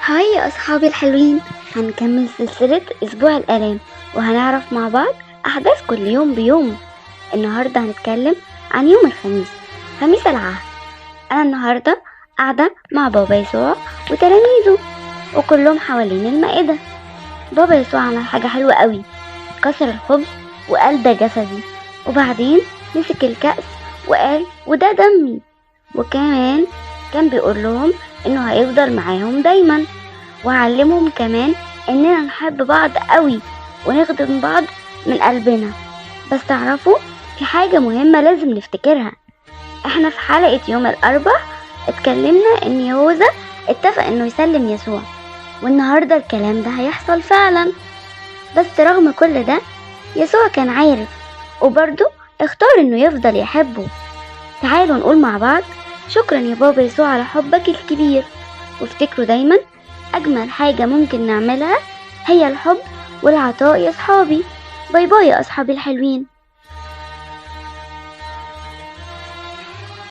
هاي يا أصحابي الحلوين، هنكمل سلسلة أسبوع الآلام وهنعرف مع بعض أحداث كل يوم بيوم. النهاردة هنتكلم عن يوم الخميس، خميس العهد. أنا النهاردة قاعدة مع بابا يسوع وتلاميذه وكلهم حوالين المائدة. بابا يسوع عمل حاجة حلوة قوي، كسر الخبز وقال ده جسدي، وبعدين مسك الكأس وقال وده دمي، وكمان كان بيقول لهم انه هيفضل معاهم دايما، وعلمهم كمان اننا نحب بعض قوي ونخدم بعض من قلبنا. بس تعرفوا في حاجة مهمة لازم نفتكرها. احنا في حلقة يوم الاربع اتكلمنا ان يهوذا اتفق انه يسلم يسوع، والنهاردة الكلام ده هيحصل فعلا. بس رغم كل ده يسوع كان عارف وبرضه اختار انه يفضل يحبه. تعالوا نقول مع بعض شكرا يا بابا يسوع على حبك الكبير، وافتكروا دايما أجمل حاجة ممكن نعملها هي الحب والعطاء يا صحابي. باي باي يا أصحابي الحلوين.